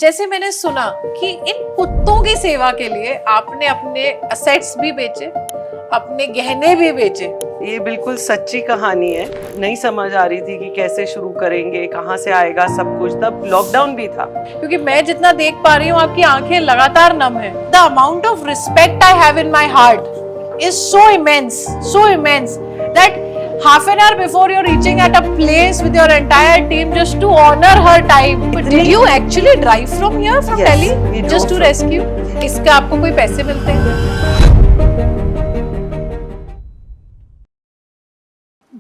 जैसे मैंने सुना कि इन कुत्तों की सेवा के लिए आपने अपने असेट्स भी बेचे, अपने गहने भी बेचे। ये बिल्कुल सच्ची कहानी है। नहीं समझ आ रही थी कि कैसे शुरू करेंगे, कहाँ से आएगा सब कुछ। तब लॉकडाउन भी था। क्योंकि मैं जितना देख पा रही हूँ आपकी आंखें लगातार नम है। The amount of respect I have in my heart is so immense that half an hour before you're reaching at a place with your entire team just to honor her time. But did you actually drive from here, from Yes, Delhi, just to rescue? इसका आपको कोई पैसे मिलते हैं?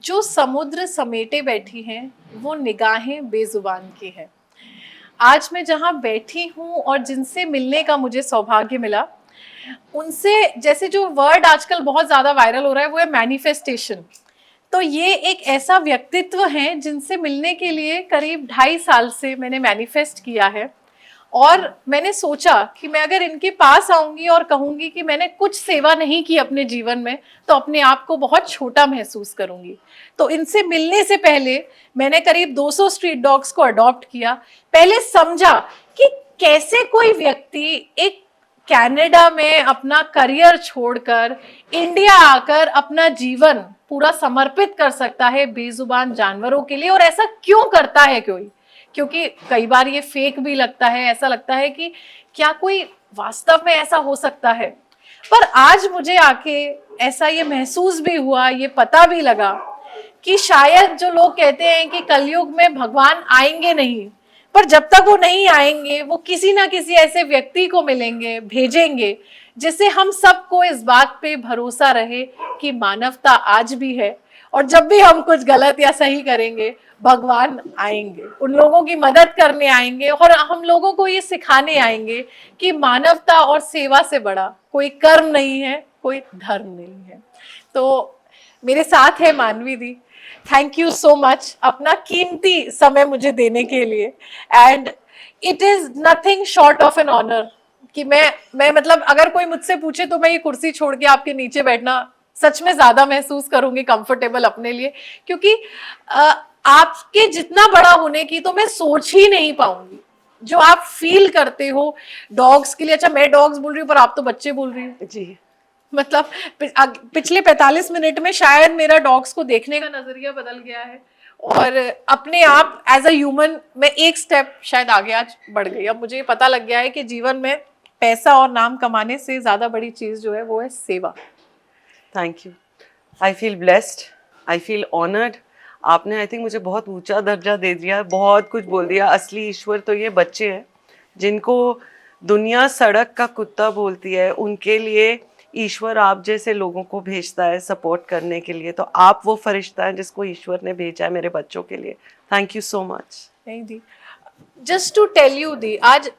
जो समुद्र समेटे बैठी हैं, वो निगाहें बेजुबान की हैं। आज मैं जहाँ बैठी हूँ और जिनसे मिलने का मुझे सौभाग्य मिला, उनसे जैसे जो वर्ड आजकल बहुत ज्यादा वायरल हो रहा है वो है मैनिफेस्टेशन। तो ये एक ऐसा व्यक्तित्व है जिनसे मिलने के लिए करीब 2.5 साल से मैंने मैनिफेस्ट किया है। और मैंने सोचा कि मैं अगर इनके पास आऊंगी और कहूंगी कि मैंने कुछ सेवा नहीं की अपने जीवन में, तो अपने आप को बहुत छोटा महसूस करूंगी। तो इनसे मिलने से पहले मैंने करीब 200 स्ट्रीट डॉग्स को अडॉप्ट किया। पहले समझा कि कैसे कोई व्यक्ति एक कनाडा में अपना करियर छोड़कर इंडिया आकर अपना जीवन पूरा समर्पित कर सकता है बेजुबान जानवरों के लिए। और ऐसा क्यों करता है कोई? क्योंकि कई बार ये फेक भी लगता है, ऐसा लगता है कि क्या कोई वास्तव में ऐसा हो सकता है। पर आज मुझे आके ऐसा ये महसूस भी हुआ, ये पता भी लगा कि शायद जो लोग कहते हैं कि कलयुग में भगवान आएंगे नहीं, पर जब तक वो नहीं आएंगे वो किसी ना किसी ऐसे व्यक्ति को मिलेंगे, भेजेंगे, जिससे हम सबको इस बात पे भरोसा रहे कि मानवता आज भी है। और जब भी हम कुछ गलत या सही करेंगे, भगवान आएंगे, उन लोगों की मदद करने आएंगे और हम लोगों को ये सिखाने आएंगे कि मानवता और सेवा से बड़ा कोई कर्म नहीं है, कोई धर्म नहीं है। तो मेरे साथ है Manvi di. Thank you so much अपना कीमती समय मुझे देने के लिए। And it is nothing short of an honour कि मैं मतलब अगर कोई मुझसे पूछे तो मैं ये कुर्सी छोड़ के आपके नीचे बैठना सच में ज्यादा महसूस करूंगी कंफर्टेबल अपने लिए, क्योंकि आपके जितना बड़ा होने की तो मैं सोच ही नहीं पाऊंगी। जो आप फील करते हो डॉग्स के लिए। अच्छा, मैं डॉग्स बोल रही हूँ पर आप तो बच्चे बोल रही हो जी। मतलब पिछले 45 मिनट में शायद मेरा डॉग्स को देखने का नजरिया बदल गया है और अपने आप एज अ ह्यूमन मैं एक स्टेप शायद आगे आज बढ़ गई। अब मुझे पता लग गया है कि जीवन में पैसा और नाम कमाने से ज्यादा बड़ी चीज जो है वो है सेवा। Thank you. I feel blessed, I feel honoured. आपने आई थिंक मुझे बहुत ऊंचा दर्जा दे दिया, बहुत कुछ बोल दिया। असली ईश्वर तो ये बच्चे हैं जिनको दुनिया सड़क का कुत्ता बोलती है। उनके लिए ईश्वर आप जैसे लोगों को भेजता है सपोर्ट करने के लिए। तो आप वो फरिश्ता है जिसको ईश्वर ने भेजा है मेरे बच्चों के लिए। Thank you so much. नहीं दी, जस्ट टू टेल यू दी, आज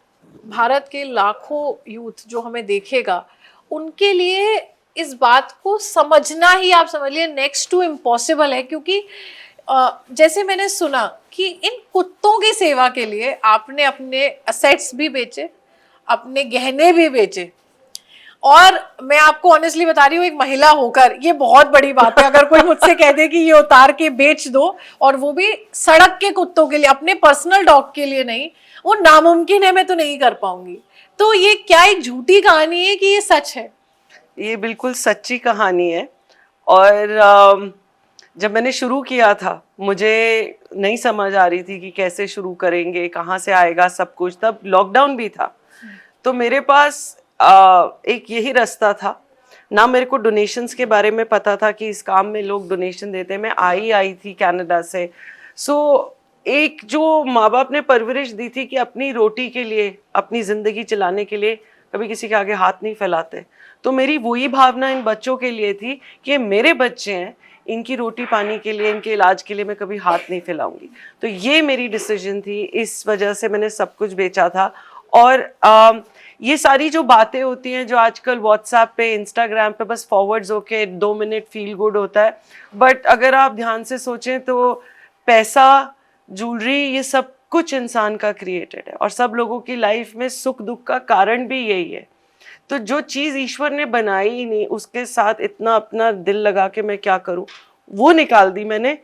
भारत के लाखों यूथ जो हमें देखेगा उनके लिए इस बात को समझना ही आप समझ लिए नेक्स्ट टू इम्पॉसिबल है। क्योंकि जैसे मैंने सुना कि इन कुत्तों की सेवा के लिए आपने अपने असेट्स भी बेचे, अपने गहने भी बेचे। और मैं आपको ऑनेस्टली बता रही हूँ, एक महिला होकर ये बहुत बड़ी बात है। अगर कोई मुझसे कह दे कि ये उतार के बेच दो, और वो भी सड़क के कुत्तों के लिए, अपने पर्सनल डॉग के लिए नहीं, वो नामुमकिन है, मैं तो नहीं कर पाऊंगी। तो ये क्या एक झूठी कहानी है कि ये सच है? ये बिल्कुल सच्ची कहानी है। और जब मैंने शुरू किया था मुझे नहीं समझ आ रही थी कि कैसे शुरू करेंगे, कहाँ से आएगा सब कुछ। तब लॉकडाउन भी था। तो मेरे पास एक यही रास्ता था। ना मेरे को डोनेशंस के बारे में पता था कि इस काम में लोग डोनेशन देते हैं। मैं आई थी कनाडा से। सो एक जो माँ बाप ने परवरिश दी थी कि अपनी रोटी के लिए, अपनी ज़िंदगी चलाने के लिए कभी किसी के आगे हाथ नहीं फैलाते। तो मेरी वही भावना इन बच्चों के लिए थी कि ये मेरे बच्चे हैं, इनकी रोटी पानी के लिए, इनके इलाज के लिए मैं कभी हाथ नहीं फैलाऊंगी। तो ये मेरी डिसीजन थी। इस वजह से मैंने सब कुछ बेचा था। और ये सारी जो बातें होती हैं जो आजकल व्हाट्सएप पे, इंस्टाग्राम पे बस फॉरवर्ड्स होके 2 मिनट फील गुड होता है। बट अगर आप ध्यान से सोचें तो पैसा, ज्वेलरी, ये सब कुछ इंसान का क्रिएटेड है और सब लोगों की लाइफ में सुख दुख का कारण भी यही है। तो जो चीज़ ईश्वर ने बनाई ही नहीं, उसके साथ इतना अपना दिल लगा के मैं क्या करूं, वो निकाल दी मैंने।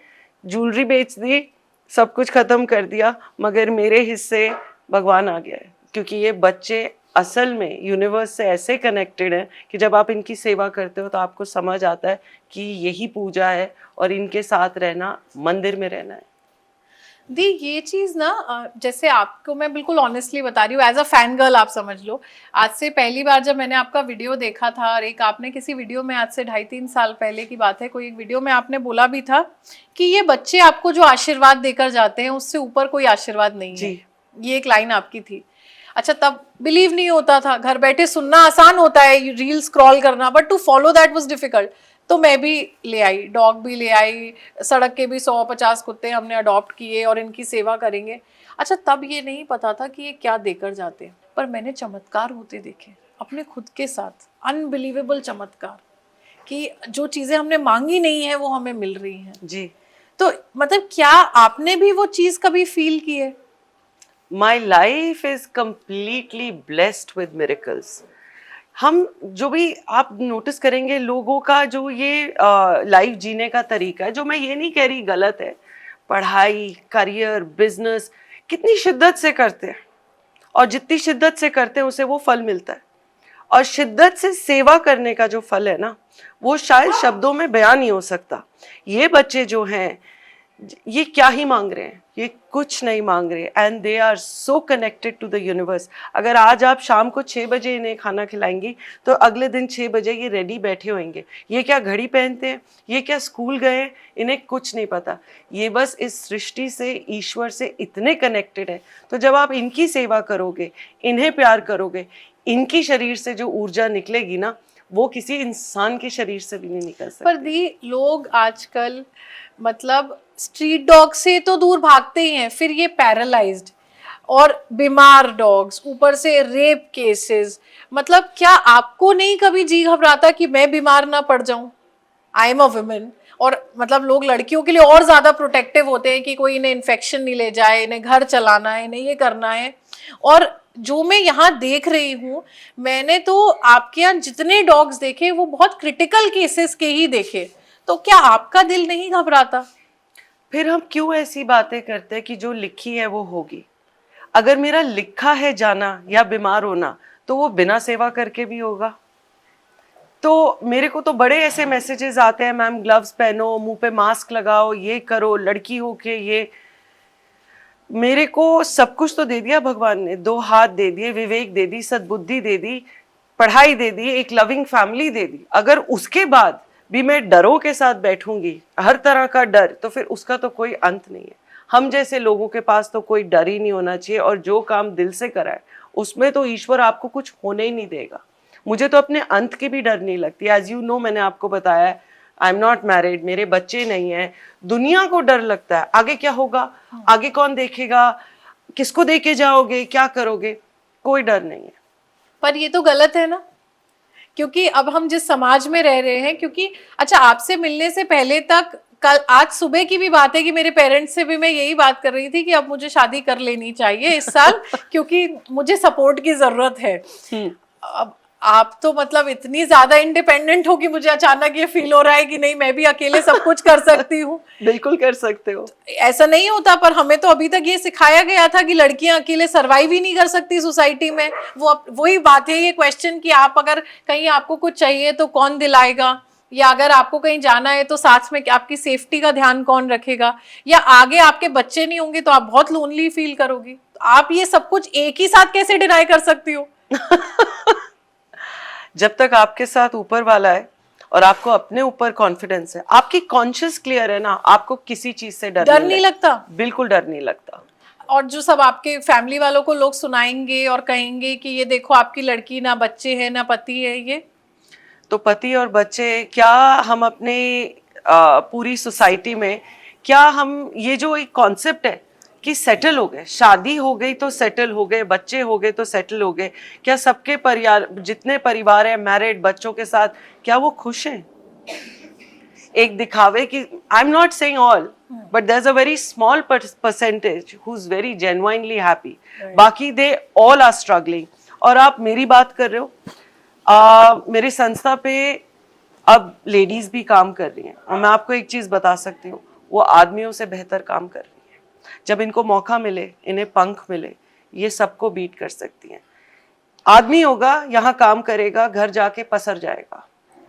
ज्वेलरी बेच दी, सब कुछ खत्म कर दिया, मगर मेरे हिस्से भगवान आ गया है। क्योंकि ये बच्चे असल में यूनिवर्स से ऐसे कनेक्टेड हैं कि जब आप इनकी सेवा करते हो तो आपको समझ आता है कि यही पूजा है और इनके साथ रहना मंदिर में रहना है। दी ये चीज ना जैसे आपको मैं बिल्कुल ऑनेस्टली बता रही हूँ, एज अ फैन गर्ल आप समझ लो। आज से पहली बार जब मैंने आपका वीडियो देखा था, और एक आपने किसी वीडियो में आज से 2.5-3 साल पहले की बात है, कोई एक वीडियो में आपने बोला भी था कि ये बच्चे आपको जो आशीर्वाद देकर जाते हैं उससे ऊपर कोई आशीर्वाद नहीं है। ये एक लाइन आपकी थी। अच्छा, तब बिलीव नहीं होता था, घर बैठे सुनना आसान होता है, रील स्क्रॉल करना, but to follow that was difficult. तो मैं भी ले आई, डॉग भी ले आई, सड़क के भी 150 कुत्ते हमने अडॉप्ट किए और इनकी सेवा करेंगे। अच्छा, तब ये नहीं पता था कि ये क्या देकर जाते हैं, पर मैंने चमत्कार होते देखे अपने खुद के साथ, अनबिलीवेबल चमत्कार, कि जो चीजें हमने मांगी नहीं है वो हमें मिल रही हैं। जी। तो मतलब क्या आपने भी वो चीज कभी फील की है? My life is completely blessed with miracles. हम जो भी आप नोटिस करेंगे लोगों का जो ये लाइफ जीने का तरीका है, जो मैं ये नहीं कह रही गलत है, पढ़ाई, करियर, बिजनेस कितनी शिद्दत से करते हैं और जितनी शिद्दत से करते हैं उसे वो फल मिलता है। और शिद्दत से सेवा करने का जो फल है ना, वो शायद शब्दों में बयान नहीं हो सकता। ये बच्चे जो हैं ये क्या ही मांग रहे हैं, ये कुछ नहीं मांग रहे, and they are so connected to the universe. अगर आज आप शाम को 6 बजे इन्हें खाना खिलाएंगी तो अगले दिन 6 बजे ये रेडी बैठे होंगे। ये क्या घड़ी पहनते हैं, ये क्या स्कूल गए, इन्हें कुछ नहीं पता। ये बस इस सृष्टि से, ईश्वर से इतने कनेक्टेड है। तो जब आप इनकी सेवा करोगे, इन्हें प्यार करोगे, इनकी शरीर से जो ऊर्जा निकलेगी ना, वो किसी इंसान के शरीर से भी नहीं निकल सकती। पर दी लोग आजकल मतलब स्ट्रीट डॉग से तो दूर भागते ही हैं, फिर ये पैरालाइज्ड और बीमार डॉग्स, ऊपर से रेप केसेस। मतलब क्या आपको नहीं कभी जी घबराता कि मैं बीमार ना पड़ जाऊं? आई एम अ वुमेन, और मतलब लोग लड़कियों के लिए और ज्यादा प्रोटेक्टिव होते हैं कि कोई इन्हें इन्फेक्शन नहीं ले जाए, इन्हें घर चलाना है, इन्हें ये करना है। और जो मैं यहाँ देख रही हूँ, मैंने तो आपके यहाँ जितने डॉग्स देखे वो बहुत क्रिटिकल केसेस के ही देखे। तो क्या आपका दिल नहीं घबराता? फिर हम क्यों ऐसी बातें करते हैं कि जो लिखी है वो होगी। अगर मेरा लिखा है जाना या बीमार होना तो वो बिना सेवा करके भी होगा। तो मेरे को तो बड़े ऐसे मैसेजेस आते हैं, मैम ग्लव्स पहनो, मुंह पे मास्क लगाओ, ये करो, लड़की हो के ये। मेरे को सब कुछ तो दे दिया भगवान ने, 2 हाथ दे दिए, विवेक दे दी, सद्बुद्धि दे दी, पढ़ाई दे दी, एक लविंग फैमिली दे दी। अगर उसके बाद भी मैं डरों के साथ बैठूंगी, हर तरह का डर, तो फिर उसका तो कोई अंत नहीं है। हम जैसे लोगों के पास तो कोई डर ही नहीं होना चाहिए, और जो काम दिल से कराए उसमें तो ईश्वर आपको कुछ होने ही नहीं देगा। मुझे तो अपने अंत की भी डर नहीं लगती। एज यू नो, मैंने आपको बताया है, आई एम नॉट मैरिड, मेरे बच्चे नहीं हैं। दुनिया को डर लगता है आगे क्या होगा, आगे कौन देखेगा, किसको देके जाओगे, क्या करोगे, कोई डर नहीं है। पर ये तो गलत है ना, क्योंकि अब हम जिस समाज में रह रहे हैं, क्योंकि अच्छा आपसे मिलने से पहले तक, कल आज सुबह की भी बात है कि मेरे पेरेंट्स से भी मैं यही बात कर रही थी कि अब मुझे शादी कर लेनी चाहिए इस साल क्योंकि मुझे सपोर्ट की जरूरत है। अब आप तो मतलब इतनी ज्यादा इंडिपेंडेंट हो कि मुझे अचानक ये फील हो रहा है कि नहीं, मैं भी अकेले सब कुछ कर सकती हूँ। बिल्कुल कर सकते हो। ऐसा नहीं होता, पर हमें तो अभी तक ये सिखाया गया था कि लड़कियां अकेले सरवाइव ही नहीं कर सकती सोसाइटी में। वही बात है, ये क्वेश्चन कि आप अगर कहीं आपको कुछ चाहिए तो कौन दिलाएगा, या अगर आपको कहीं जाना है तो साथ में आपकी सेफ्टी का ध्यान कौन रखेगा, या आगे आपके बच्चे नहीं होंगे तो आप बहुत लोनली फील करोगी। तो आप ये सब कुछ एक ही साथ कैसे डिनाई कर सकती हो? जब तक आपके साथ ऊपर वाला है और आपको अपने ऊपर कॉन्फिडेंस है, आपकी कॉन्शियस क्लियर है ना, आपको किसी चीज से डर नहीं लगता। बिल्कुल डर नहीं लगता। और जो सब आपके फैमिली वालों को लोग सुनाएंगे और कहेंगे कि ये देखो आपकी लड़की ना बच्चे है ना पति है, ये तो पति और बच्चे क्या, हम अपने पूरी सोसाइटी में क्या हम ये जो एक कॉन्सेप्ट है कि सेटल हो गए, शादी हो गई तो सेटल हो गए, बच्चे हो गए तो सेटल हो गए, क्या सबके परिवार, जितने परिवार हैं मैरिड बच्चों के साथ, क्या वो खुश हैं? एक दिखावे की, I am not saying all, but there is a very small percentage who is very genuinely happy, बाकी दे ऑल आर स्ट्रगलिंग। और आप मेरी बात कर रहे हो, मेरी संस्था पे अब लेडीज भी काम कर रही हैं, और मैं आपको एक चीज बता सकती हूँ, वो आदमियों से बेहतर काम कर रही हैं। जब इनको मौका मिले, इन्हें पंख मिले, ये सबको बीट कर सकती हैं। आदमी होगा, यहाँ काम करेगा, घर जाके पसर जाएगा,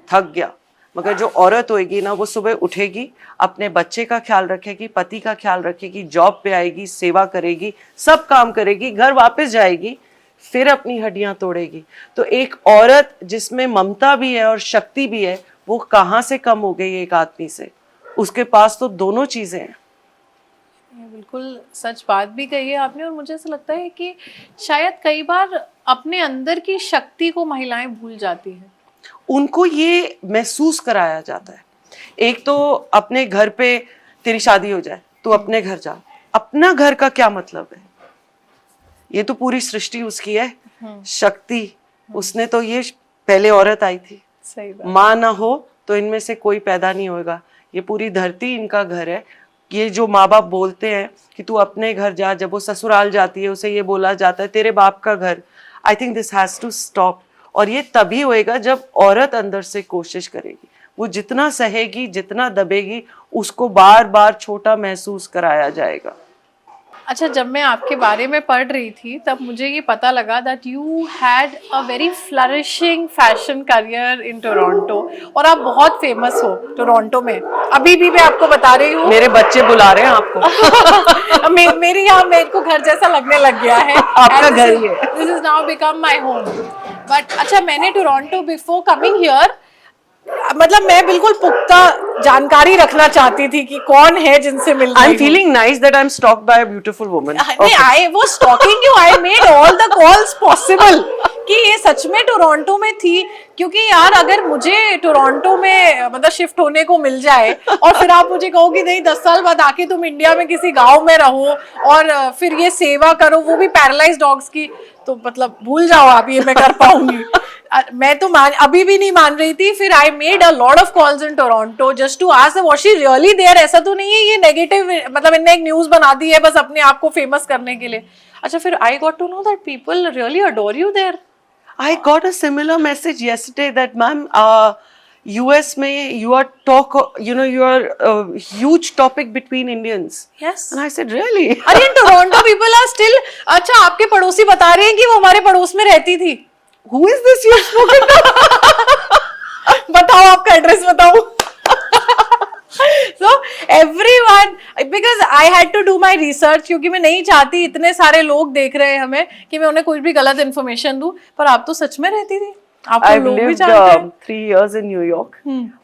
थक गया, मगर जो औरत होएगी ना, वो सुबह उठेगी, अपने बच्चे का ख्याल रखेगी, पति का ख्याल रखेगी, जॉब पे आएगी, सेवा करेगी, सब काम करेगी, घर वापस जाएगी, फिर अपनी हड्डियां तोड़ेगी। तो एक औरत जिसमें ममता भी है और शक्ति भी है, वो कहाँ से कम हो गई एक आदमी से? उसके पास तो दोनों चीजें हैं। ये बिल्कुल सच बात भी कही है आपने। और मुझे ऐसा लगता है कि शायद कई बार अपने अंदर की शक्ति को महिलाएं भूल जाती हैं। उनको ये महसूस कराया जाता है। एक तो अपने घर पे तेरी शादी हो जाए, तू अपने घर जा। अपना घर का क्या मतलब है? ये तो पूरी सृष्टि उसकी है, शक्ति। उसने तो ये पहले औरत आई थी। सही बात। माँ ना हो तो इनमें से कोई पैदा नहीं होगा। ये पूरी धरती इनका घर है। ये जो माँ बाप बोलते हैं कि तू अपने घर जा, जब वो ससुराल जाती है उसे ये बोला जाता है तेरे बाप का घर। I think this has to stop. और ये तभी होएगा जब औरत अंदर से कोशिश करेगी। वो जितना सहेगी, जितना दबेगी, उसको बार बार छोटा महसूस कराया जाएगा। अच्छा, जब मैं आपके बारे में पढ़ रही थी तब मुझे ये पता लगा that you had a very flourishing fashion career in Toronto, और आप बहुत फेमस हो टोरंटो में। अभी भी मैं आपको बता रही हूँ, मेरे बच्चे बुला रहे हैं आपको। मेरे यहाँ मेरे को घर जैसा लगने लग गया है। आपका घर ही है। This is now become my home. But अच्छा, मैंने टोरंटो बिफोर कमिंग हियर, मतलब मैं बिल्कुल पुख्ता जानकारी रखना चाहती थी कि कौन है जिनसे मिल रही आई हूँ। Am feeling nice that I am stalked by a beautiful woman. नहीं, I was stalking you. I made all the calls possible कि ये सच में टोरंटो में थी। क्योंकि यार, अगर मुझे टोरंटो में मतलब शिफ्ट होने को मिल जाए और फिर आप मुझे कहो कि नहीं 10 साल बाद आके तुम इंडिया में किसी गांव में रहो और फिर ये सेवा करो, वो भी पैरालाइज डॉग्स की, तो मतलब भूल जाओ आप ये मैं कर पाऊंगी। मैं तो अभी भी नहीं मान रही थी। फिर I made a lot of calls in Toronto just to ask was she really there. ऐसा तो नहीं है ये नेगेटिव, मतलब इनने एक न्यूज बना दी है बस अपने आप को फेमस करने के लिए। अच्छा, फिर I got to know that people really adore you there. I got a similar message yesterday that ma'am, US में you are you are a huge topic between Indians. Yes. And I said really? अरे Toronto people are still. अच्छा, आपके पड़ोसी बता रहे हैं कि वो हमारे पड़ोस में रहती थी। Who is this you have spoken to? बताओ, आपका एड्रेस बताओ। So everyone, because I had to do my research, क्योंकि मैं नहीं चाहती इतने सारे लोग देख रहे हैं हमें कि मैं उन्हें कुछ भी गलत इन्फॉर्मेशन दूं। पर आप तो सच में रहती थी, आपको I've लोग भी lived जानते हैं। 3 years in New York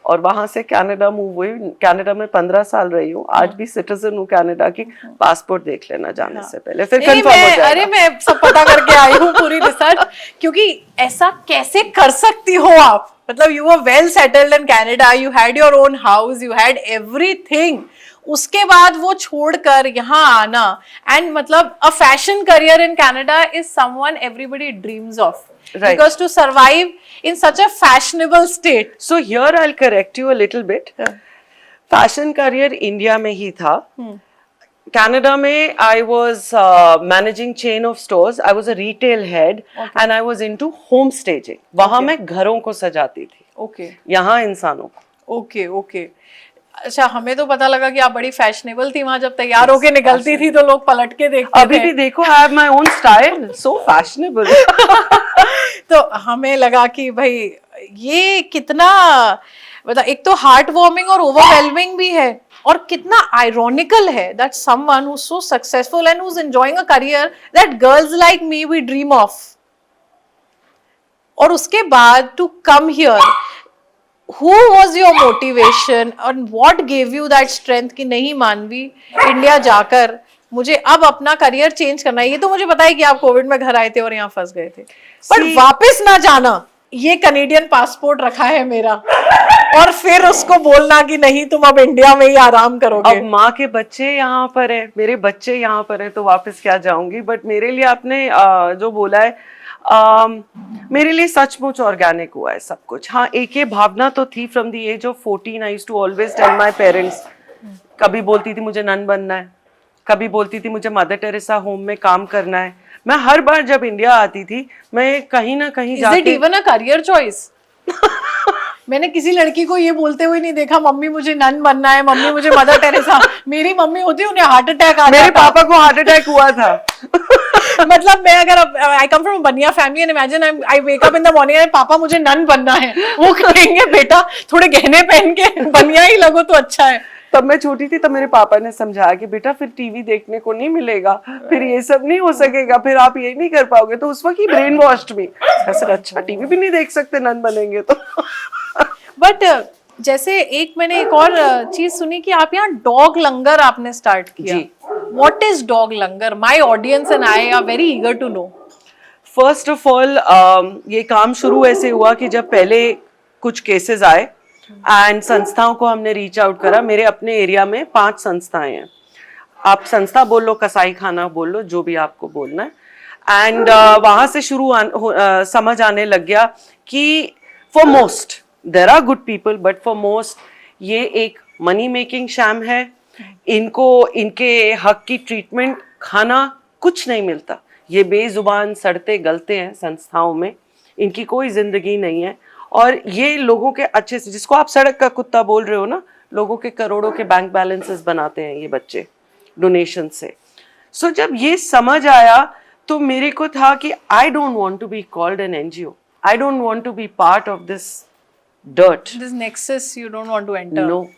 और वहां से कनाडा मूव हुई। कनाडा में 15 साल रही हूँ। आज भी सिटीजन हूँ कनाडा की। पासपोर्ट देख लेना जाने से पहले, फिर नहीं, कंफर्म हो जाएगा। अरे मैं सब पता करके आई हूँ पूरी रिसर्च। क्योंकि ऐसा कैसे कर सकती हो आप? मतलब you were well settled in Canada, you had your own house, you had everything. उसके बाद वो छोड़कर यहाँ आना, एंड मतलब a fashion career in Canada is someone everybody dreams of, Right. because to survive in such a fashionable state. So here I'll correct you a little bit. Fashion career India में ही था। Canada में I was managing chain of stores. I was a retail head and I was into home staging. वहाँ मैं घरों को सजाती थी। Okay यहाँ इंसानों को। Okay okay. अच्छा, हमें तो पता लगा कि आप बड़ी फैशनेबल थी वहां। जब तैयार होके निकलती थी तो लोग पलट के देखते अभी थे। भी देखो, I have my own style, so fashionable. तो हमें लगा कि भाई ये कितना, मतलब एक तो हार्ट वार्मिंग और ओवरवेलमिंग भी है, और कितना आयरोनिकल है that someone who is so successful and who is enjoying a career that girls like me we dream of. और उसके बाद to come here, who was your motivation and what gave you that strength कि नहीं मानवी, India जाकर मुझे अब अपना करियर चेंज करना है। ये तो मुझे पता है कि आप कोविड में घर आए थे और यहाँ फंस गए थे, पर वापस ना जाना, ये कनेडियन पासपोर्ट रखा है मेरा, और फिर उसको बोलना कि नहीं तुम अब इंडिया में ही आराम करोगे। अब माँ के बच्चे यहाँ पर है, मेरे बच्चे यहाँ पर है, तो वापस क्या जाऊंगी। बट मेरे लिए आपने जो बोला है, मेरे लिए सचमुच ऑर्गेनिक हुआ है सब कुछ। हाँ, एक ये भावना तो थी from the age of 14। I used to always tell my parents, कभी बोलती थी मुझे नन बनना है, कभी बोलती थी मुझे मदर टेरेसा होम में काम करना है। मैं हर बार जब इंडिया आती थी, मैं कहीं ना कहीं जाके, Is it even a career choice? मैंने किसी लड़की को ये बोलते हुए नहीं देखा मम्मी मुझे नन बनना है, मम्मी मुझे मदर टेरेसा। मेरी मम्मी होती उन्हें हार्ट अटैक आ जाता। मेरे पापा को हार्ट अटैक हुआ था। मतलब मैं अगर आई कम फ्रॉम बनिया family and imagine I wake up in the morning and पापा मुझे नन बनना है, वो कहेंगे बेटा थोड़े गहने पहन के बनिया ही लगो तो अच्छा है। तब मैं छोटी थी, तब मेरे पापा ने समझाया कि बेटा फिर टीवी देखने को नहीं मिलेगा, फिर ये सब नहीं हो सकेगा, फिर आप ये नहीं कर पाओगे। तो उस वक्त ही ब्रेन वॉश्ड मी, ऐसा अच्छा टीवी भी नहीं देख सकते नन बनेंगे तो। बट जैसे मैंने एक और चीज सुनी कि आप यहाँ डॉग लंगर आपने स्टार्ट किया। जी। What is dog langar? My audience and I are very eager to know. First of all ये काम शुरू ऐसे हुआ कि जब पहले कुछ केसेस आए एंड संस्थाओं को हमने रीच आउट करा। मेरे अपने एरिया में 5 संस्थाएं हैं, आप संस्था बोल लो, कसाई खाना बोल लो, जो भी आपको बोलना है। एंड वहां से समझ आने लग गया कि for most there are good people, but for most ये एक मनी मेकिंग शैम है। इनको इनके हक की ट्रीटमेंट खाना कुछ नहीं मिलता, ये बेजुबान सड़ते गलते हैं संस्थाओं में, इनकी कोई जिंदगी नहीं है। और ये लोगों के अच्छे से, जिसको आप सड़क का कुत्ता बोल रहे हो ना, लोगों के करोड़ों के बैंक बैलेंसेस बनाते हैं ये बच्चे डोनेशन से। सो जब ये समझ आया तो मेरे को था कि I don't want to be called an NGO, I don't want to be part of this dirt, this nexus you don't want to enter. No,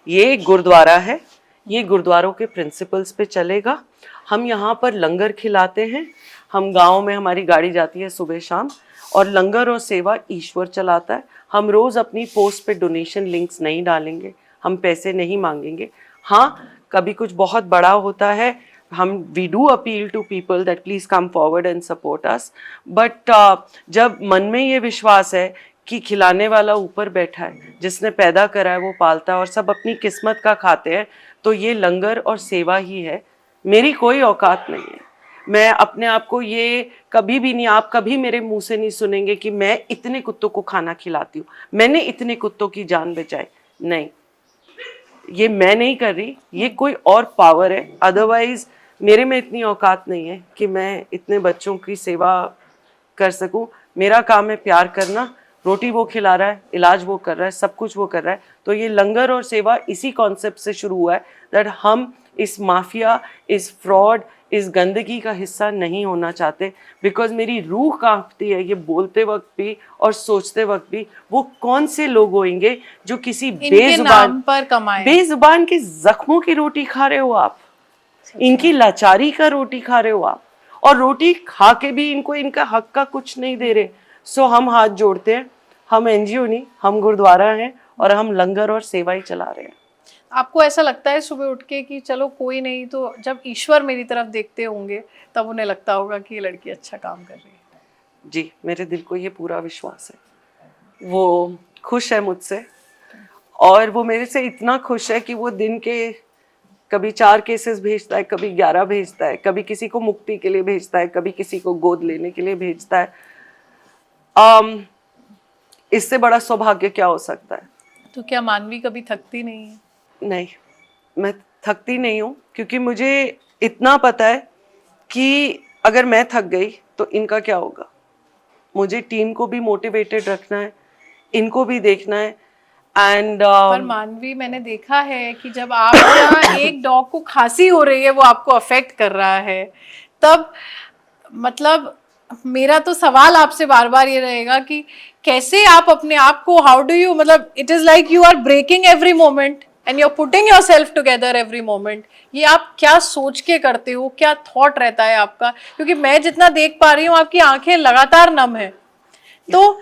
ये गुरुद्वारा है, ये गुरुद्वारों के प्रिंसिपल्स पे चलेगा। हम यहाँ पर लंगर खिलाते हैं, हम गांव में हमारी गाड़ी जाती है सुबह शाम, और लंगर और सेवा ईश्वर चलाता है। हम रोज अपनी पोस्ट पे डोनेशन लिंक्स नहीं डालेंगे, हम पैसे नहीं मांगेंगे। हाँ, कभी कुछ बहुत बड़ा होता है, हम we do appeal to people that please come forward and support us. But जब मन में ये विश्वास है कि खिलाने वाला ऊपर बैठा है, जिसने पैदा करा है वो पालता है, और सब अपनी किस्मत का खाते हैं, तो ये लंगर और सेवा ही है। मेरी कोई औकात नहीं है, मैं अपने आप को ये कभी भी नहीं, आप कभी मेरे मुंह से नहीं सुनेंगे कि मैं इतने कुत्तों को खाना खिलाती हूँ, मैंने इतने कुत्तों की जान बचाई, नहीं, ये मैं नहीं कर रही, ये कोई और पावर है। अदरवाइज मेरे में इतनी औकात नहीं है कि मैं इतने बच्चों की सेवा कर सकूं। मेरा काम है प्यार करना, रोटी वो खिला रहा है, इलाज वो कर रहा है, सब कुछ वो कर रहा है। तो ये लंगर और सेवा इसी कॉन्सेप्ट से शुरू हुआ है दैट हम इस माफिया, इस फ्रॉड, इस गंदगी का हिस्सा नहीं होना चाहते। बिकॉज मेरी रूह कांपती है ये बोलते वक्त भी और सोचते वक्त भी, वो कौन से लोग होंगे जो किसी बेजुबान के जख्मों की रोटी खा रहे हो आप, इनकी लाचारी का रोटी खा रहे हो आप, और रोटी खा के भी इनको इनका हक का कुछ नहीं दे रहे। सो हम हाथ जोड़ते हैं, हम एनजीओ नहीं, हम गुरुद्वारा हैं, और हम लंगर और सेवा ही चला रहे हैं। आपको ऐसा लगता है सुबह उठ के कि चलो कोई नहीं, तो जब ईश्वर मेरी तरफ देखते होंगे तब उन्हें लगता होगा कि ये लड़की अच्छा काम कर रही है? जी, मेरे दिल को ये पूरा विश्वास है। वो खुश है मुझसे, और वो मेरे से इतना खुश है कि वो दिन के कभी 4 केसेस भेजता है, कभी 11 भेजता है, कभी किसी को मुक्ति के लिए भेजता है, कभी किसी को गोद लेने के लिए भेजता है। इससे बड़ा सौभाग्य क्या हो सकता है? तो क्या मानवी कभी थकती नहीं है? नहीं, मैं थकती नहीं हूँ, क्योंकि मुझे इतना पता है कि अगर मैं थक गई तो इनका क्या होगा। मुझे टीम को भी मोटिवेटेड रखना है, इनको भी देखना है। एंड पर मानवी, मैंने देखा है कि जब आप यहाँ एक डॉग को खांसी हो रही है, वो आपको अफेक्ट कर रहा है, तब मतलब मेरा तो सवाल आपसे बार बार ये रहेगा कि कैसे आप अपने आप को, हाउ डू यू, मतलब it is like you are breaking every moment and you are putting yourself together every moment. ये आप क्या सोच के करते हो, क्या थॉट रहता है आपका? क्योंकि मैं जितना देख पा रही हूँ आपकी आंखें लगातार नम है। तो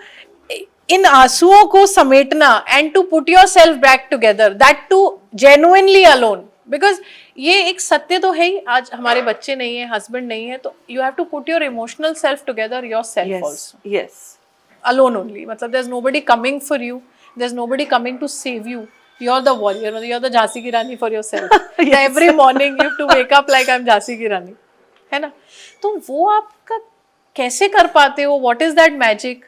इन आंसुओं को समेटना and to put yourself back together, that to genuinely alone, because ये एक सत्य तो है ही, आज हमारे बच्चे नहीं है, हस्बैंड नहीं है, तो you have to put your emotional self together yourself also, yes, alone only. मतलब there's nobody coming for you, there's nobody coming to save you, you're the warrior, you're the Jhansi ki Rani for yourself. Yes. Every morning you have to wake up like I'm Jhansi ki Rani, है ना? तो वो आपका कैसे कर पाते हो? What is that magic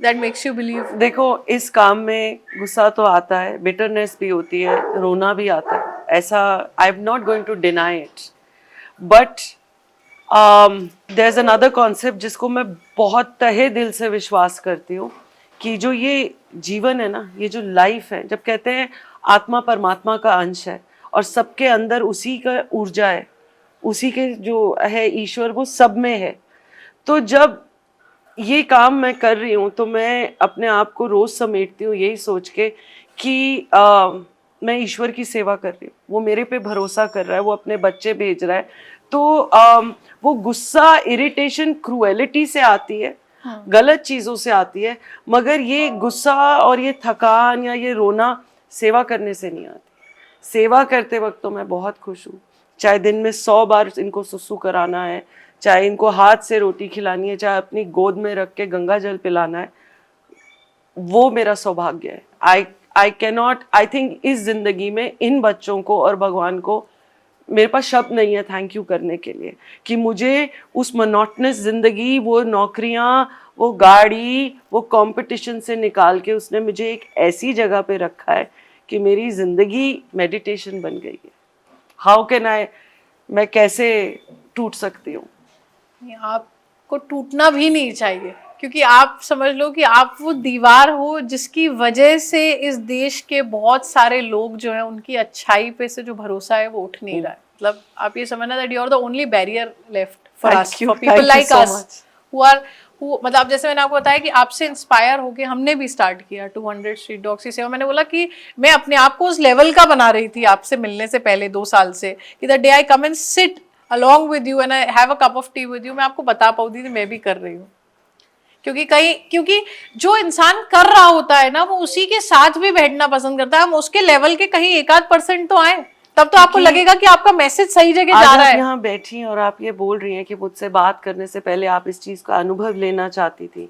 that makes you believe? देखो, इस काम में गुस्सा तो आता है, बिटरनेस भी होती है, रोना भी आता है, ऐसा I am not going to deny it, but there is another concept जिसको मैं बहुत तहे दिल से विश्वास करती हूँ कि जो ये जीवन है ना, ये जो लाइफ है, जब कहते हैं आत्मा परमात्मा का अंश है और सबके अंदर उसी का ऊर्जा है, उसी के जो है ईश्वर वो सब में है। तो जब ये काम मैं कर रही हूँ तो मैं अपने आप को रोज समेटती हूँ यही सोच के कि मैं ईश्वर की सेवा कर रही हूँ, वो मेरे पे भरोसा कर रहा है, वो अपने बच्चे भेज रहा है। तो वो गुस्सा, इरिटेशन, क्रूएलिटी से आती है, गलत चीजों से आती है, मगर ये गुस्सा और ये थकान या ये रोना सेवा करने से नहीं आती। सेवा करते वक्त तो मैं बहुत खुश हूँ, चाहे दिन में 100 बार इनको सुसु कराना है, चाहे इनको हाथ से रोटी खिलानी है, चाहे अपनी गोद में रख के गंगा जल पिलाना है, वो मेरा सौभाग्य है। आई कैनॉट, आई थिंक इस जिंदगी में इन बच्चों को और भगवान को मेरे पास शब्द नहीं है थैंक यू करने के लिए कि मुझे उस मोनोटनस जिंदगी, वो नौकरियां, वो गाड़ी, वो कंपटीशन से निकाल के उसने मुझे एक ऐसी जगह पे रखा है कि मेरी जिंदगी मेडिटेशन बन गई है। हाउ कैन आई, मैं कैसे टूट सकती हूँ? आपको टूटना भी नहीं चाहिए, क्योंकि आप समझ लो कि आप वो दीवार हो जिसकी वजह से इस देश के बहुत सारे लोग जो है उनकी अच्छाई पे से जो भरोसा है वो उठ नहीं रहा है। मतलब आप ये समझना that you are the only barrier left for us, for people like us who मतलब जैसे मैंने आपको बताया कि आपसे इंस्पायर होके हमने भी स्टार्ट किया 200 स्ट्रीट डॉग्स की सेवा। मैंने बोला कि मैं अपने आप को उस लेवल का बना रही थी आपसे मिलने से पहले 2 साल से कि the day I come and sit along with you and I have a cup of tea with you, मैं आपको बता पाऊँ थी मैं भी कर रही हूँ। क्योंकि जो इंसान कर रहा होता है ना वो उसी के साथ भी बैठना पसंद करता है। हम उसके लेवल के कहीं 1-8% तो आए, तब तो आपको लगेगा कि आपका मैसेज सही जगह जा रहा है। यहाँ बैठी और आप ये बोल रही हैं कि मुझसे बात करने से पहले आप इस चीज का अनुभव लेना चाहती थी।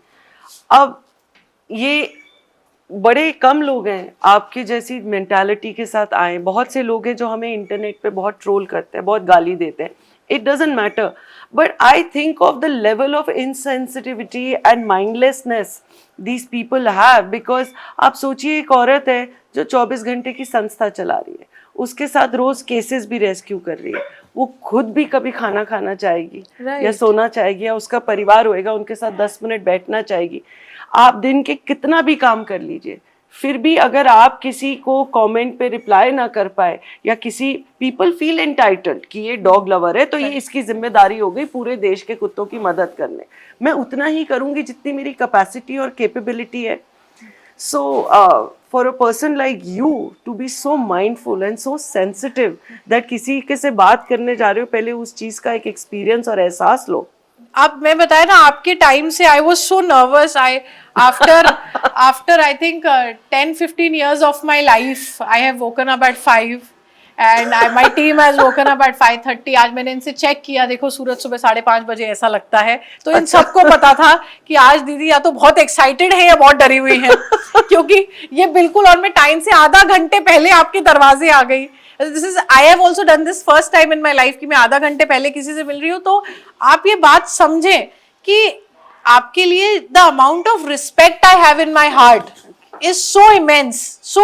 अब ये बड़े कम लोग हैं आपकी जैसी मेंटालिटी के साथ आए। बहुत से लोग हैं जो हमें इंटरनेट पे बहुत ट्रोल करते हैं, बहुत गाली देते हैं। It doesn't matter, but I think of the level of insensitivity and mindlessness these people have, because आप सोचिए एक औरत है जो 24 घंटे की संस्था चला रही है, उसके साथ रोज केसेस भी रेस्क्यू कर रही है, वो खुद भी कभी खाना खाना चाहेगी या सोना चाहेगी या उसका परिवार होएगा उनके साथ 10 मिनट बैठना चाहेगी। आप दिन के कितना भी काम कर लीजिए, फिर भी अगर आप किसी को कमेंट पे रिप्लाई ना कर पाए या किसी पीपल फील एंटाइटल्ड कि ये डॉग लवर है तो ये इसकी जिम्मेदारी हो गई पूरे देश के कुत्तों की मदद करने, मैं उतना ही करूंगी जितनी मेरी कैपेसिटी और कैपेबिलिटी है। So for a person like you to be so mindful and so sensitive that किसी के से बात करने जा रहे हो पहले उस चीज का एक एक्सपीरियंस और एहसास लो। अब मैं बताया ना आपके टाइम से I was so nervous. I after I think 10-15 years of my life I have woken up at 5 and my team has woken up at 5:30। आज मैंने इनसे चेक किया, देखो सूरज सुबह 5:30 बजे ऐसा लगता है, तो इन सबको पता था कि आज दीदी या तो बहुत एक्साइटेड है या बहुत डरी हुई है क्योंकि ये बिल्कुल, और मैं टाइम से आधा घंटे पहले आपके दरवाजे आ गई। This is, I have also done this first time in my life कि मैं आधा घंटे पहले किसी से मिल रही हूँ। तो आप ये बात समझें कि आपके लिए the amount of respect I have in my heart is so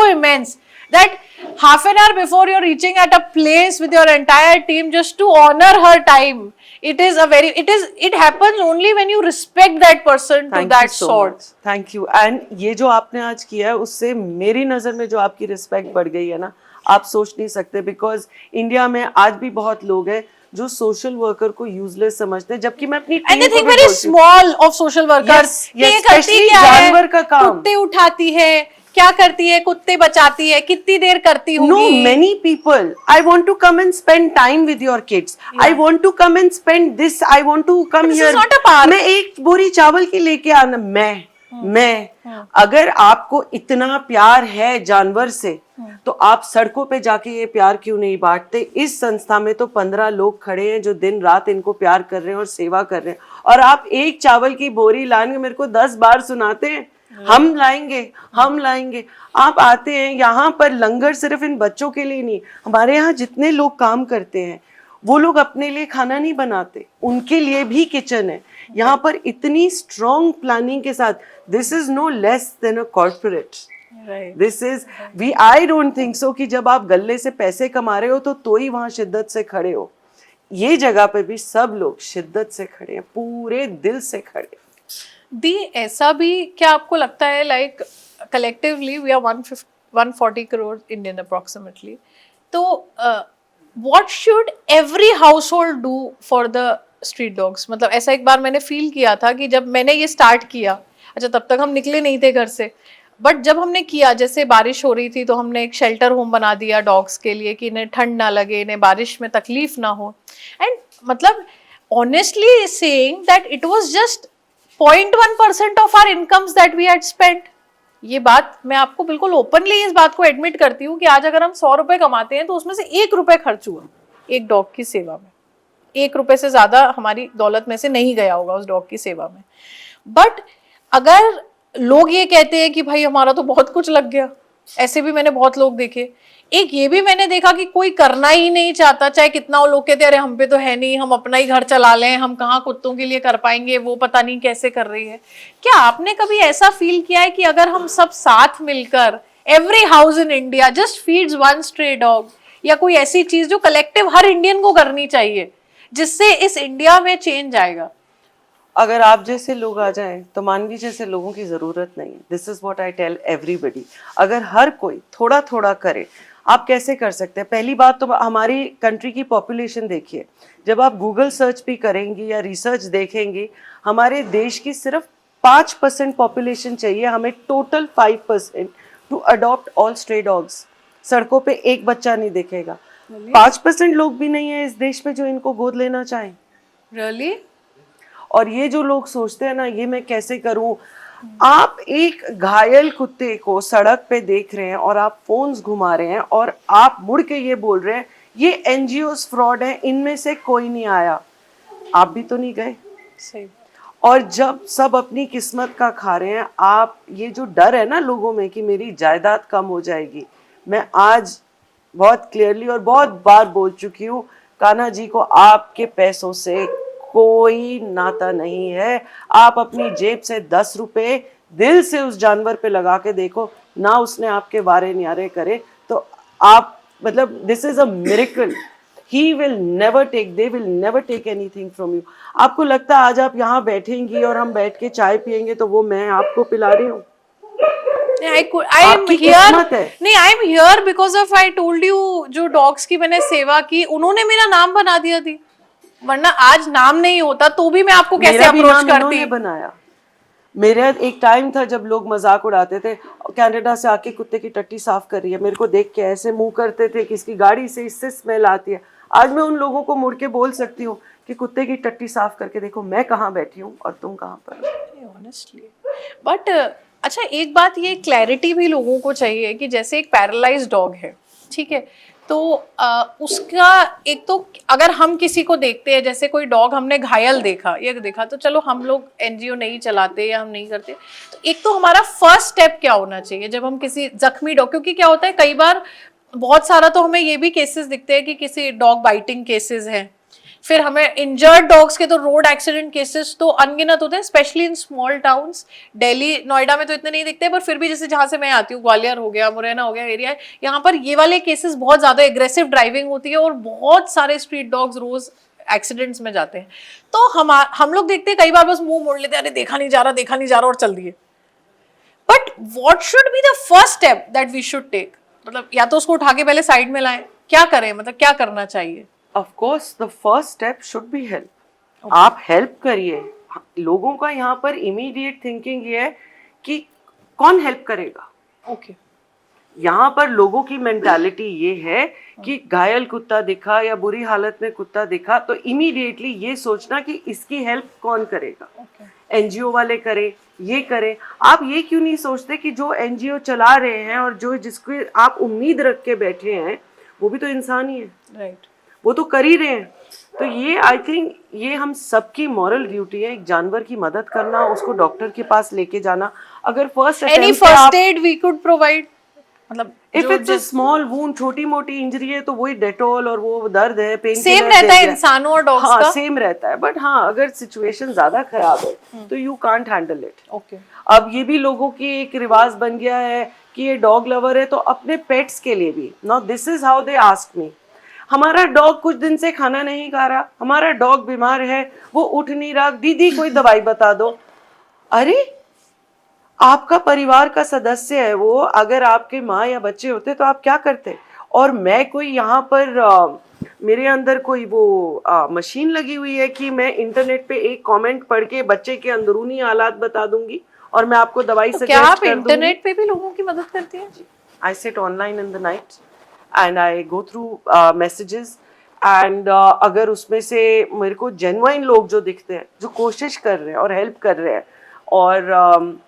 immense that half an hour before you're reaching at a place with your entire team just to honor her time, it happens only when you respect that person to that sort. Thank you. And ये जो आपने आज किया है उससे मेरी नजर में जो आपकी रिस्पेक्ट बढ़ गई है ना, आप सोच नहीं सकते। बिकॉज इंडिया में आज भी बहुत लोग हैं जो सोशल वर्कर को यूजलेस समझते हैं, जबकि मैं अपनी टीम को भी very small of social workers, जानवर का काम, कुत्ते उठाती है, क्या करती है, कुत्ते बचाती है, कितनी देर करती होगी। No, many people. I want to come and spend time with your kids. Yeah. I want to come and spend this. I want to come But here. This is not a park. मैं एक बोरी चावल की लेके आना, मैं अगर आपको इतना प्यार है जानवर से तो आप सड़कों पे जाके ये प्यार क्यों नहीं बांटते? इस संस्था में तो 15 लोग खड़े हैं जो दिन रात इनको प्यार कर रहे हैं और सेवा कर रहे हैं, और आप एक चावल की बोरी लाने मेरे को 10 बार सुनाते हैं हम लाएंगे। आप आते हैं यहाँ पर, लंगर सिर्फ इन बच्चों के लिए नहीं, हमारे यहाँ जितने लोग काम करते हैं वो लोग अपने लिए खाना नहीं बनाते, उनके लिए भी किचन है यहाँ पर इतनी स्ट्रॉन्ग प्लानिंग के साथ। This is no less than a corporate, this is we, I don't think so कि जब आप गले से पैसे कमा रहे हो तो ही वहां शिद्दत से खड़े हो। ये जगह पे भी सब लोग शिद्दत से खड़े हैं, पूरे दिल से खड़े। दी, ऐसा भी क्या आपको लगता है, like collectively we are 140 crore Indian approximately, तो what should every household do for the street dogs? मतलब ऐसा एक बार मैंने फील किया था कि जब मैंने ये स्टार्ट किया, अच्छा तब तक हम निकले नहीं थे घर से, बट जब हमने किया, जैसे बारिश हो रही थी तो हमने एक शेल्टर होम बना दिया डॉग्स के लिए कि इन्हें ठंड ना लगे, इन्हें बारिश में तकलीफ ना हो। एंड मतलब honestly saying that it was just 0.1% of our incomes that we had spent. ये बात मैं आपको बिल्कुल ओपनली इस बात को एडमिट करती हूँ कि आज अगर हम 100 रुपए कमाते हैं तो उसमें से 1 रुपए खर्च हुआ एक डॉग की सेवा में। 1 रुपए से ज्यादा हमारी दौलत में से नहीं गया होगा उस डॉग की सेवा में। बट अगर लोग ये कहते हैं कि भाई हमारा तो बहुत कुछ लग गया, ऐसे भी मैंने बहुत लोग देखे। एक ये भी मैंने देखा कि कोई करना ही नहीं चाहता, चाहे कितना वो लोग कहते हैं अरे हम पे तो है नहीं, हम अपना ही घर चला लें, हम कहाँ कुत्तों के लिए कर पाएंगे, वो पता नहीं कैसे कर रही है। क्या आपने कभी ऐसा फील किया है कि अगर हम सब साथ मिलकर, every house in India just feeds one stray dog, या कोई ऐसी चीज जो कलेक्टिव हर इंडियन को करनी चाहिए जिससे इस इंडिया में चेंज आएगा? अगर आप जैसे लोग आ जाएं तो मानवी जैसे लोगों की जरूरत नहीं। This is what I tell everybody. अगर हर कोई थोड़ा थोड़ा करे, आप कैसे कर सकते हैं? पहली बात तो हमारी कंट्री की पॉपुलेशन देखिए। जब आप गूगल सर्च भी करेंगी या रिसर्च देखेंगी, हमारे देश की सिर्फ 5% पॉपुलेशन चाहिए हमें, total 5% to adopt all stray dogs. सड़कों पे एक बच्चा नहीं दिखेगा। 5% लोग भी नहीं है इस देश में जो इनको गोद लेना चाहें। रियली? और ये जो लोग सोचते हैं ना, ये मैं कैसे करूं, आप एक घायल कुत्ते को सड़क पे देख रहे हैं और आप फोन्स घुमा रहे हैं और आप मुड़ के ये बोल रहे हैं ये एनजीओस फ्रॉड है, इनमें से कोई नहीं आया। आप भी तो नहीं गए। सही। और जब सब अपनी किस्मत का खा रहे हैं, आप ये जो डर है ना लोगों में कि मेरी जायदाद कम हो जाएगी, मैं आज बहुत क्लियरली और बहुत बार बोल चुकी हूँ, कान्हा जी को आपके पैसों से कोई नाता नहीं है। आप अपनी जेब से 10 रुपए दिल से उस जानवर पे लगा के देखो ना, उसने आपके वारे न्यारे करे तो आप, मतलब this is a miracle. He will never take, they will never take anything from you. आपको लगता है आज आप यहाँ बैठेंगी और हम बैठ के चाय पियेंगे तो वो मैं आपको पिला रही हूँ? I am here, नहीं I am here because of I told you, जो डॉग्स की मैंने सेवा की उन्होंने मेरा नाम बना दिया थी, वरना आज नाम नहीं होता तो भी मैं आपको कैसे अप्रोच करती। बनाया। मेरा एक टाइम था जब लोग मजाक उड़ाते थे, कनाडा से आके कुत्ते की टट्टी साफ कर रही है, मेरे को देख के ऐसे मुंह करते थे कि इसकी गाड़ी से इससे स्मेल आती है। आज मैं उन लोगों को मुड़ के बोल सकती हूँ कि कुत्ते की टट्टी साफ करके देखो मैं कहाँ बैठी हूँ और तुम कहाँ पर। ऑनेस्टली बट अच्छा, एक बात ये क्लैरिटी भी लोगों को चाहिए कि जैसे एक पैरालाइज डॉग है, ठीक है, तो उसका एक तो अगर हम किसी को देखते हैं, जैसे कोई डॉग हमने घायल देखा, ये देखा, तो चलो हम लोग एनजीओ नहीं चलाते या हम नहीं करते, तो एक तो हमारा फर्स्ट स्टेप क्या होना चाहिए जब हम किसी जख्मी डॉग, क्योंकि क्या होता है कई बार बहुत सारा तो हमें ये भी केसेस दिखते हैं कि किसी डॉग बाइटिंग केसेस हैं, फिर हमें इंजर्ड डॉग्स के तो रोड एक्सीडेंट केसेस तो अनगिनत होते हैं, specially in small towns. Delhi Noida में तो इतने नहीं दिखते, पर फिर भी जैसे जहाँ से मैं आती हूँ, ग्वालियर हो गया, मुरैना हो गया एरिया, यहाँ पर ये वाले केसेस बहुत ज्यादा एग्रेसिव ड्राइविंग होती है और बहुत सारे स्ट्रीट डॉग्स रोज एक्सीडेंट्स में जाते हैं। तो हम लोग देखते हैं कई बार बस मुंह मोड़ लेते हैं, अरे देखा नहीं जा रहा, देखा नहीं जा रहा, और चल दिए। But what should be the first step that we should take? मतलब या तो उसको उठा के पहले साइड में लाएं, क्या करें, मतलब क्या करना चाहिए? Of course, the first step should be help. आप हेल्प करिए। लोगों का यहाँ पर इमीडिएट थिंकिंग ये है कि कौन हेल्प करेगा। ओके। यहाँ पर लोगों की मेंटालिटी ये है कि घायल कुत्ता दिखा या बुरी हालत में कुत्ता दिखा तो इमीडिएटली ये सोचना कि इसकी हेल्प कौन करेगा। एनजीओ वाले करें, ये करें। आप ये क्यों नहीं सोचते कि जो एनजीओ चला रहे हैं और जो जिसको आप उम्मीद रख के बैठे हैं वो भी तो इंसान ही है, राइट, वो तो कर ही रहे हैं। तो ये आई थिंक ये हम सबकी मॉरल ड्यूटी है, एक जानवर की मदद करना, उसको डॉक्टर के पास लेके जाना। अगर first any first aid we could provide, मतलब if it's a small wound, छोटी मोटी इंजरी है तो वही डेटॉल और वो दर्द है, पेन सेम रहता है इंसानों और डॉग्स का, सेम रहता है। बट हाँ, अगर सिचुएशन ज्यादा खराब है तो you can't handle it. Okay. अब ये भी लोगों की एक रिवाज बन गया है कि ये डॉग लवर है तो अपने पेट्स के लिए भी, now this is how they ask me, हमारा डॉग कुछ दिन से खाना नहीं खा रहा, हमारा डॉग बीमार है, वो उठ नहीं रहा, दीदी कोई दवाई बता दो। अरे आपका परिवार का सदस्य है वो, अगर आपके माँ या बच्चे होते तो आप क्या करते? और मैं कोई यहाँ पर मेरे अंदर कोई वो मशीन लगी हुई है कि मैं इंटरनेट पे एक कमेंट पढ़ के बच्चे के अंदरूनी हालात बता दूंगी और मैं आपको दवाई तो सजेस्ट क्या आप कर दूंगी। इंटरनेट पे भी लोगों की मदद करती हैं? I sit online in the night and I go through messages and अगर उसमें से मेरे को जेन्युइन लोग जो दिखते हैं जो कोशिश कर रहे हैं और हेल्प कर रहे हैं और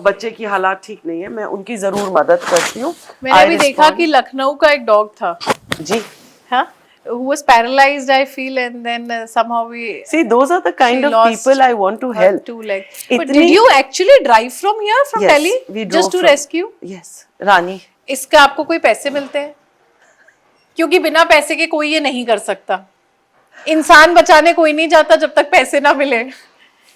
बच्चे की हालात ठीक नहीं है, मैं उनकी जरूर मदद करती हूँ। मैंने भी देखा कि लखनऊ का एक डॉग था, जी, हाँ, who was paralyzed I feel, and then somehow we see those are the kind she of lost people I want to her help. 2 legs. But इतनी- did you actually drive from here, from Yes, Delhi, we drove just to from- rescue? Yes, रानी। इसका आपको कोई पैसे मिलते हैं? क्योंकि बिना पैसे के कोई ये नहीं कर सकता। इंसान बचाने कोई नहीं जाता जब तक पैसे ना मिले,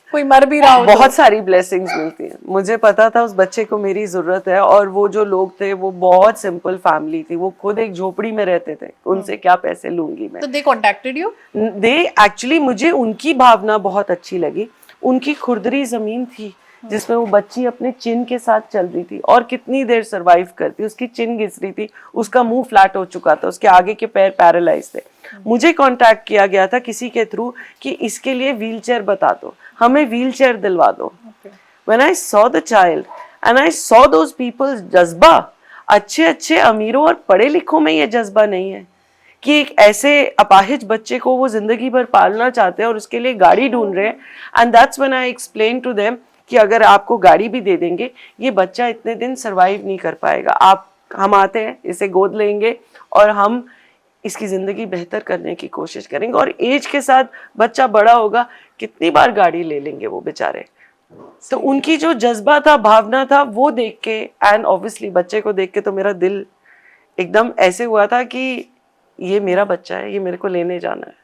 कोई मर भी रहा हो तो। बहुत सारी ब्लेसिंग्स मिलती हैं। मुझे पता था उस बच्चे को मेरी जरूरत है और वो जो लोग थे वो बहुत सिंपल फैमिली थी, वो खुद एक झोपड़ी में रहते थे, उनसे क्या पैसे लूंगी मैं। तो दे कॉन्टेक्टेड यू? दे एक्चुअली, मुझे उनकी भावना बहुत अच्छी लगी। उनकी खुरदरी जमीन थी जिसमें वो बच्ची अपने चिन के साथ चल रही थी और कितनी देर सरवाइव करती, उसकी चिन घिस रही थी, उसका मुंह फ्लैट हो चुका था, उसके आगे के पैर पैरालाइज थे। मुझे कांटेक्ट किया गया था किसी के थ्रू कि इसके लिए व्हीलचेयर बता दो, हमें व्हीलचेयर दिलवा दो। When I saw the child and I saw those people's जज्बा, अच्छे अच्छे अमीरों और पढ़े लिखों में ये जज्बा नहीं है कि एक ऐसे अपाहिज बच्चे को वो जिंदगी भर पालना चाहते हैं और उसके लिए गाड़ी ढूंढ रहे हैं। And that's when I explain to them कि अगर आपको गाड़ी भी दे देंगे ये बच्चा इतने दिन सरवाइव नहीं कर पाएगा, हम आते हैं, इसे गोद लेंगे और हम इसकी जिंदगी बेहतर करने की कोशिश करेंगे। और एज के साथ बच्चा बड़ा होगा, कितनी बार गाड़ी ले लेंगे वो बेचारे। तो उनकी जो जज्बा था, भावना था, वो देख के एंड ऑब्वियसली बच्चे को देख के तो मेरा दिल एकदम ऐसे हुआ था कि ये मेरा बच्चा है, ये मेरे को लेने जाना है।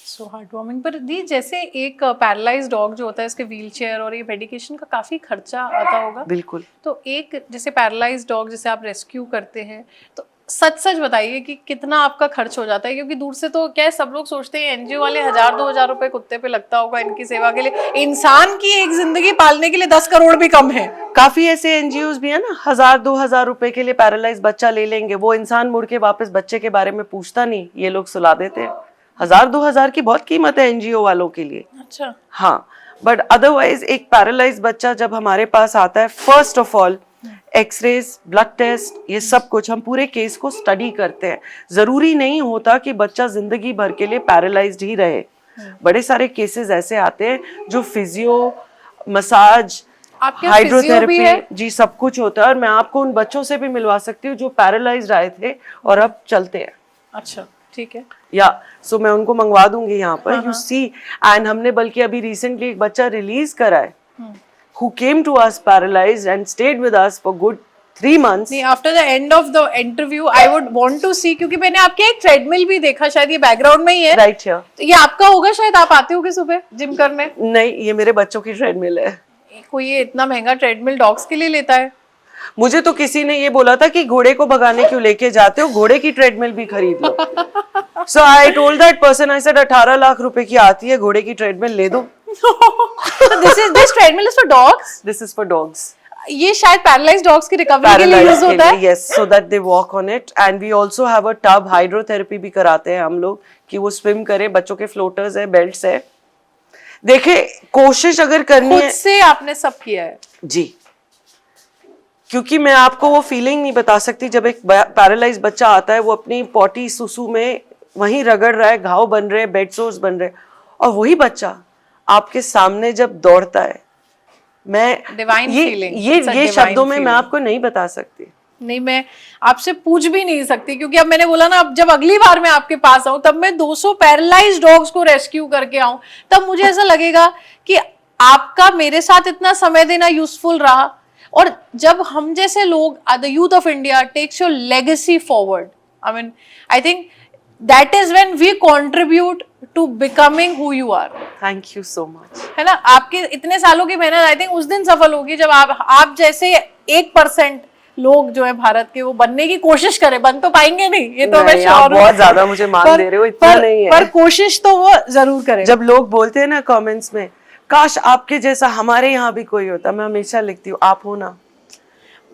सो हार्टवार्मिंग। पर दी, जैसे एक पैरालाइज्ड डॉग जो होता है, इसके व्हीलचेयर और ये मेडिकेशन का काफी खर्चा आता होगा। बिल्कुल। तो एक जैसे पैरालाइज्ड डॉग जिसे आप रेस्क्यू करते हैं, तो सच सच बताइए कि कितना आपका खर्च हो जाता है? क्योंकि दूर से तो क्या है, सब लोग सोचते हैं एनजीओ वाले 1000-2000 रुपए कुत्ते पे लगता होगा इनकी सेवा के लिए। इंसान की एक जिंदगी पालने के लिए 10 करोड़ भी कम है। काफी ऐसे एनजीओज भी है ना, 1000-2000 रुपए के लिए पैरालाइज बच्चा ले लेंगे, वो इंसान मुड़ के वापस बच्चे के बारे में पूछता नहीं, ये लोग सुला देते हैं। 1000-2000 की बहुत कीमत है एनजीओ वालों के लिए। अच्छा। हाँ, बट अदरवाइज एक पैरालाइज बच्चा जब हमारे पास आता है, first of all x-rays, blood test, ये सब कुछ हम पूरे केस को स्टडी करते हैं। जरूरी नहीं होता कि बच्चा जिंदगी भर के लिए पैरालाइज्ड ही रहे। बड़े सारे केसेस ऐसे आते हैं जो फिजियो, मसाज, हाइड्रोथेरेपी, जी सब कुछ होता है। और मैं आपको उन बच्चों से भी मिलवा सकती हूँ जो पैरालाइज्ड आए थे और अब चलते हैं। अच्छा, ठीक है। या सो मैं उनको मंगवा दूंगी यहाँ पर, यू सी। एंड हमने बल्कि अभी रिसेंटली एक बच्चा रिलीज करा है who came to us paralyzed and stayed with us for good 3 months. नहीं, after the end of the interview I would want to see, क्योंकि मैंने आपके एक ट्रेडमिल भी देखा, शायद ये बैकग्राउंड में ही है। Right here. तो ये आपका होगा शायद, आप आते होगे सुबह जिम करने? नहीं, ये मेरे बच्चों की ट्रेडमिल है। कोई ये इतना महंगा ट्रेडमिल डॉग्स के लिए लेता है? मुझे तो किसी ने ये बोला था कि घोड़े को भगाने क्यों लेके जाते हो, घोड़े की ट्रेडमिल भी खरीद लो। So I told that person, I said 18 lakh रुपए की आती है, घोड़े की ट्रेडमिल ले दो। So this treadmill is for dogs? This is for dogs. ये शायद पैरालाइज्ड डॉग्स की रिकवरी के लिए यूज होता है। Yes, so that they walk on it. And we also have a tub, hydrotherapy भी कराते हैं हम लोग कि वो स्विम करे। बच्चों के फ्लोटर्स है, बेल्ट्स है। देखे, कोशिश अगर करनी है, खुद से आपने सब किया है जी, क्योंकि मैं आपको वो फीलिंग नहीं बता सकती जब एक पैरालाइज बच्चा आता है, वो अपनी पॉटी सुसु में वहीं रगड़ रहा है, घाव बन रहे हैं, बेड सोर्स बन रहे हैं, और वही बच्चा आपके सामने जब दौड़ता है, मैं डिवाइन फीलिंग, ये शब्दों में मैं आपको नहीं बता सकती। नहीं, मैं आपसे पूछ भी नहीं सकती, क्योंकि अब मैंने बोला ना, अब जब अगली बार मैं आपके पास आऊं तब मैं 200 पैरालाइज्ड डॉग्स को रेस्क्यू करके आऊं, तब मुझे ऐसा लगेगा कि आपका मेरे साथ इतना समय देना यूजफुल रहा। और जब हम जैसे लोग, the youth of India takes your legacy forward, I mean I think that is when we contribute to becoming who you are. Thank you so much. है ना, आपके इतने सालों की मेहनत आई थिंक उस दिन सफल होगी जब आप जैसे 1% लोग जो है भारत के, वो बनने की कोशिश करें। बन तो पाएंगे नहीं, ये तो मैं श्योर हूं। बहुत ज्यादा मुझे मान दे रहे हो, इतना नहीं है, पर कोशिश तो वो जरूर करें। जब लोग बोलते हैं ना कमेंट्स में, काश आपके जैसा हमारे यहाँ भी कोई होता, मैं हमेशा लिखती हूँ, आप हो ना।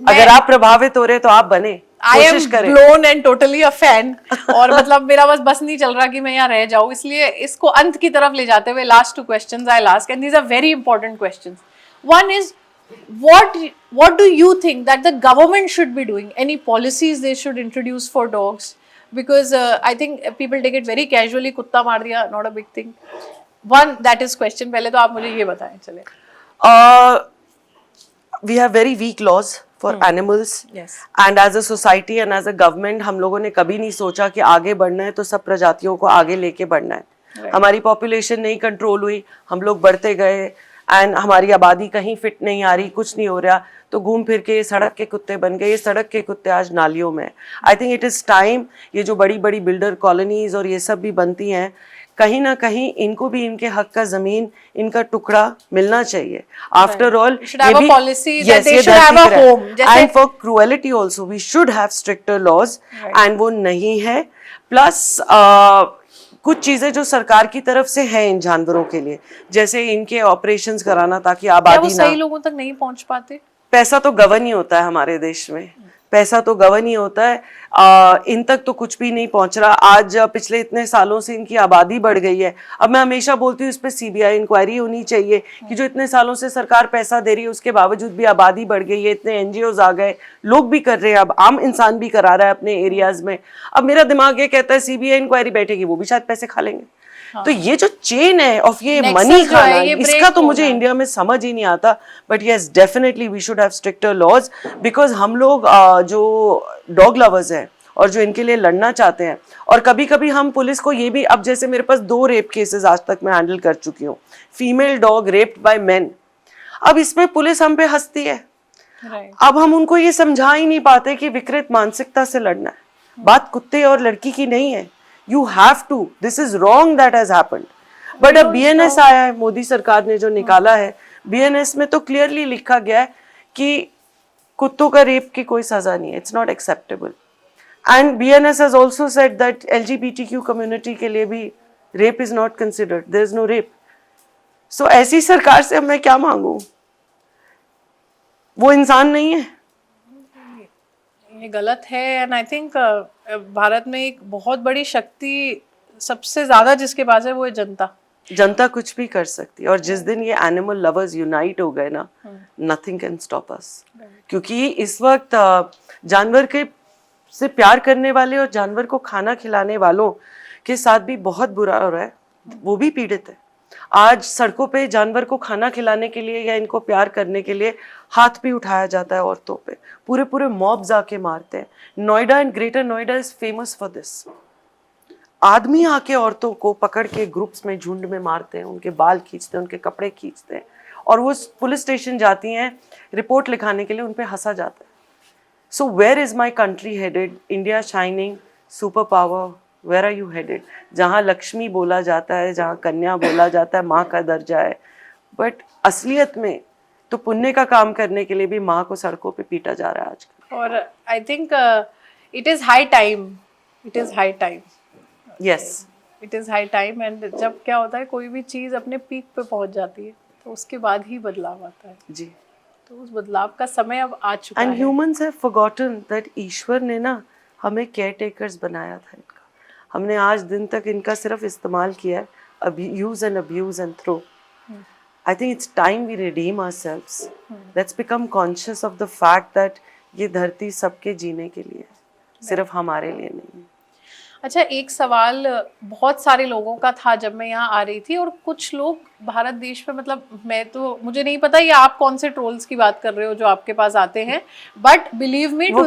अगर आप प्रभावित हो रहे तो आप बने। आई एम कोशिश करें। Blown and totally a fan. और मतलब मेरा बस नहीं चल रहा कि मैं यहाँ रह जाऊँ, इसलिए इसको अंत की तरफ ले जाते हुए last two questions I ask, and these are very important questions. One is what do you think that the government should be doing? Any policies they should introduce for dogs? Because I think people take it very casually, कुत्ता मार दिया, not a big thing. One, that is question. पहले तो आप मुझे ये बताएं चले। We have very weak laws for animals. Yes. And as a society and as a government, हम लोगों ने कभी नहीं सोचा कि आगे बढ़ना है तो सब प्रजातियों को आगे लेके बढ़ना है। Right. हमारी पॉपुलेशन नहीं कंट्रोल हुई, हम लोग बढ़ते गए एंड हमारी आबादी कहीं फिट नहीं आ रही, कुछ नहीं हो रहा, तो घूम फिर के ये सड़क के कुत्ते बन गए। ये सड़क के कुत्ते आज नालियों में। I think it is time, ये जो बड़ी बड़ी बिल्डर कॉलोनीज और ये सब भी बनती हैं, कहीं ना कहीं इनको भी इनके हक का जमीन, इनका टुकड़ा मिलना चाहिए। After all and for cruelty also we should have stricter laws, and वो नहीं है। प्लस कुछ चीजें जो सरकार की तरफ से है इन जानवरों के लिए, जैसे इनके ऑपरेशंस कराना ताकि आबादी ना, सही लोगों तक नहीं पहुंच पाते। पैसा तो गवर्न ही होता है हमारे देश में, पैसा तो गवर्न ही होता है। इन तक तो कुछ भी नहीं पहुंच रहा। आज पिछले इतने सालों से इनकी आबादी बढ़ गई है। अब मैं हमेशा बोलती हूँ इस पे सीबीआई इंक्वायरी होनी चाहिए कि जो इतने सालों से सरकार पैसा दे रही है उसके बावजूद भी आबादी बढ़ गई है, इतने एनजीओज आ गए, लोग भी कर रहे हैं, अब आम इंसान भी करा रहा है अपने एरियाज में। अब मेरा दिमाग ये कहता है सीबीआई इंक्वायरी बैठेगी, वो भी शायद पैसे खा लेंगे। तो ये जो चेन है ऑफ ये मनी खाना, इसका तो मुझे इंडिया में समझ ही नहीं आता। But yes, definitely we should have stricter laws, because हम लोग जो डॉग लवर्स हैं और जो इनके लिए लड़ना चाहते हैं, और कभी कभी हम पुलिस को ये भी, अब जैसे मेरे पास 2 रेप केसेस आज तक मैं हैंडल कर चुकी हूँ, female dog raped by men. अब इसमें पुलिस हम पे हंसती है। अब हम उनको ये समझा ही नहीं पाते कि विकृत मानसिकता से लड़ना है, बात कुत्ते और लड़की की नहीं है। You have to. This is wrong that has happened. But अब BNS आया है, मोदी सरकार ने जो निकाला है, BNS में तो क्लियरली लिखा गया है कि कुत्तों का रेप की कोई सजा नहीं है। It's not acceptable. And BNS has also said that LGBTQ community के लिए भी rape is not considered. There is no rape. So ऐसी सरकार से अब मैं क्या मांगू? वो इंसान नहीं है। ये गलत है। एंड आई थिंक भारत में एक बहुत बड़ी शक्ति सबसे ज्यादा जिसके पास है वो है जनता। जनता कुछ भी कर सकती है, और जिस दिन ये एनिमल लवर्स यूनाइट हो गए ना, नथिंग कैन स्टॉप अस। क्योंकि इस वक्त जानवर के से प्यार करने वाले और जानवर को खाना खिलाने वालों के साथ भी बहुत बुरा हो रहा है, वो भी पीड़ित है। आज सड़कों पे जानवर को खाना खिलाने के लिए या इनको प्यार करने के लिए हाथ भी उठाया जाता है औरतों पे, पूरे पूरे मॉब्स आके मारते हैं। Noida and greater Noida is famous for this. आदमी आके औरतों को पकड़ के ग्रुप्स में झुंड में मारते हैं, उनके बाल खींचते हैं, उनके कपड़े खींचते हैं, और वो पुलिस स्टेशन जाती हैं रिपोर्ट लिखाने के लिए, उन पे हंसा जाता है। So where is my country headed? India shining super power, where are you headed? जहाँ लक्ष्मी बोला जाता है, जहाँ कन्या बोला जाता है, माँ का दर्जा है, बट असलियत में तो पुण्य का काम करने के लिए भी माँ को सड़कों पे पीटा जा रहा है आजकल। और I think it is high time, it is high time, yes it is high time. And जब क्या होता है, कोई भी चीज अपने पीक पे पहुंच जाती है तो उसके बाद ही बदलाव आता है जी। तो उस बदलाव का समय अब आ चुका है। And humans have forgotten that ईश्वर ने ना हमें केयर टेकर्स बनाया था इनका। हमने आज दिन तक इनका सिर्फ इस्तेमाल किया है, use and abuse and throw. I think it's time we redeem ourselves. Let's become conscious of the fact that ये धरती सबके जीने के लिए है, सिर्फ हमारे लिए नहीं। अच्छा, एक सवाल बहुत सारे लोगों का था जब मैं यहाँ आ रही थी, और कुछ लोग भारत देश में, मतलब मैं तो, मुझे नहीं पता ये आप कौन से ट्रोल्स की बात कर रहे हो जो आपके पास आते हैं, but believe me, to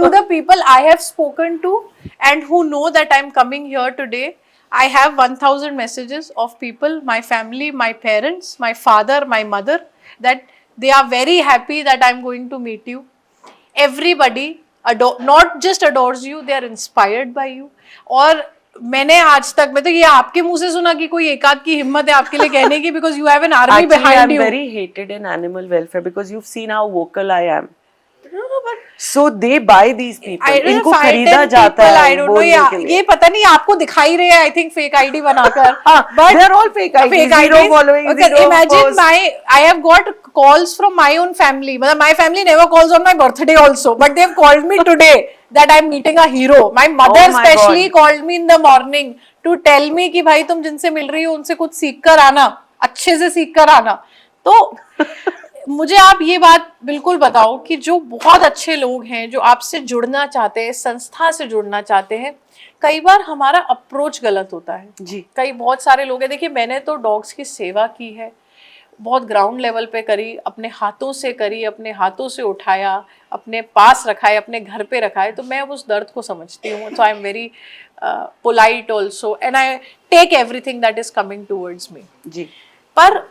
the people I have spoken to and who know that I am coming here today, I have 1000 messages of people, my family, my parents, my father, my mother, that they are very happy that I'm going to meet you. Everybody not just adores you, they are inspired by you. और मैंने आज तक, मैं तो ये आपके मुंह से सुना कि कोई एक आध की हिम्मत है आपके लिए कहने की, because you have an army behind you. I'm very hated in animal welfare because you've seen how vocal I am. So they buy these people. I don't इनको know, 5-10 खरीदा जाता people, है I don't know, बोलने के लिए। ये पता नहीं आपको दिखाई रहे हैं, I think fake ID बनाकर, but they're all fake IDs, fake zero IDs. following, Okay, zero imagine post. I have got calls from my own family. मतलब my family never calls on my birthday also, but they've called me today that I'm meeting a hero. My mother Oh my especially God. called me in the morning to tell me कि भाई तुम जिनसे मिल रही हो उनसे कुछ सीख कर आना, अच्छे से सीख कर आना। तो मुझे आप ये बात बिल्कुल बताओ कि जो बहुत अच्छे लोग हैं जो आपसे जुड़ना चाहते हैं, संस्था से जुड़ना चाहते हैं, कई बार हमारा अप्रोच गलत होता है जी। कई बहुत सारे लोग हैं, देखिए मैंने तो डॉग्स की सेवा की है, बहुत ग्राउंड लेवल पे करी, अपने हाथों से करी, अपने हाथों से उठाया, अपने पास रखा है, अपने घर पे रखा है, तो मैं उस दर्द को समझती हूँ। So I am very polite also and I take everything that is coming towards me. जी। पर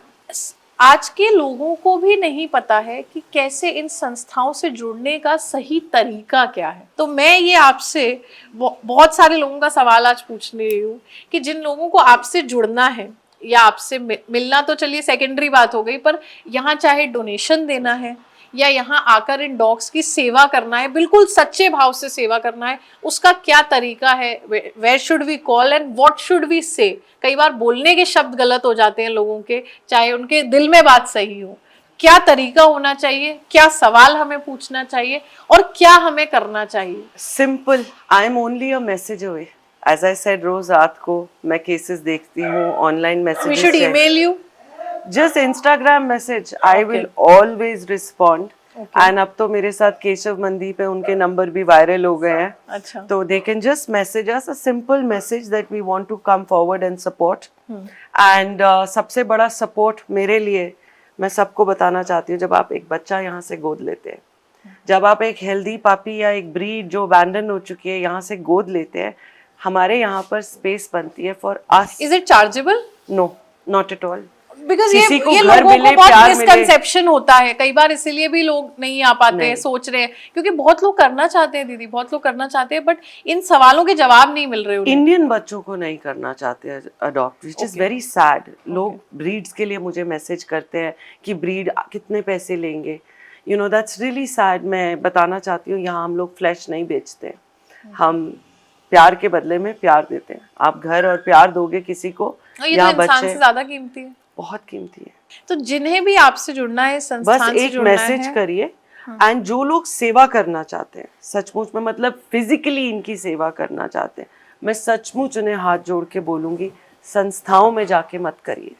आज के लोगों को भी नहीं पता है कि कैसे इन संस्थाओं से जुड़ने का सही तरीका क्या है। तो मैं ये आपसे बहुत सारे लोगों का सवाल आज पूछने रही हूँ कि जिन लोगों को आपसे जुड़ना है या आपसे मिलना तो चलिए सेकेंडरी बात हो गई, पर यहाँ चाहे डोनेशन देना है या यहाँ आकर इन डॉग्स की सेवा करना है, बिल्कुल सच्चे भाव से सेवा करना है, उसका क्या तरीका है? Where should we call and what should we say? कई बार बोलने के शब्द गलत हो जाते हैं लोगों के, चाहे उनके दिल में बात सही हो। क्या तरीका होना चाहिए, क्या सवाल हमें पूछना चाहिए और क्या हमें करना चाहिए? Simple, I am only a message away. As I said, रोज रात को मैं केसेस देखती हूँ, online we messages should email you, just Instagram message, I will always respond. And अब तो मेरे साथ केशव मनदीप है, उनके नंबर भी वायरल हो गए हैं। अच्छा, तो they can just message us a simple message that we want to come forward and support. And सबसे बड़ा सपोर्ट मेरे लिए, मैं सबको बताना चाहती हूँ, जब आप एक बच्चा यहाँ से गोद लेते हैं, जब आप एक हेल्दी पापी या एक ब्रीड जो अबैंडन हो चुकी है यहाँ से गोद लेते हैं, हमारे यहाँ पर स्पेस बनती है for us. Is it chargeable? No, not at all. Because किसी ये को ये घर लोगों मिले, को बहुत प्यार मिले। मिसकंसेप्शन होता है कई बार, इसीलिए भी लोग नहीं आ पाते हैं, सोच रहे हैं, क्योंकि बहुत लोग करना चाहते हैं दीदी, बहुत लोग करना चाहते हैं, बट इन सवालों के जवाब नहीं मिल रहे उन्हें। इंडियन बच्चों को नहीं करना चाहते adopt, which is very sad. लोग ब्रीड्स के लिए मुझे मैसेज करते हैं कि ब्रीड कितने पैसे लेंगे, you know, that's really sad. मैं बताना चाहती हूँ, यहाँ हम लोग फ्लैश नहीं बेचते, हम प्यार के बदले में प्यार देते हैं। आप घर और प्यार दोगे किसी को, ये तो इंसान से ज्यादा कीमती है, बहुत कीमती है। तो जिन्हें भी आपसे जुड़ना है, संस्थान बस से एक जुड़ना मैसेज है, करिए। एंड जो लोग सेवा करना चाहते हैं सचमुच में, मतलब फिजिकली इनकी सेवा करना चाहते हैं, मैं सचमुच उन्हें हाथ जोड़ के बोलूंगी, संस्थाओं में जाके मत करिए।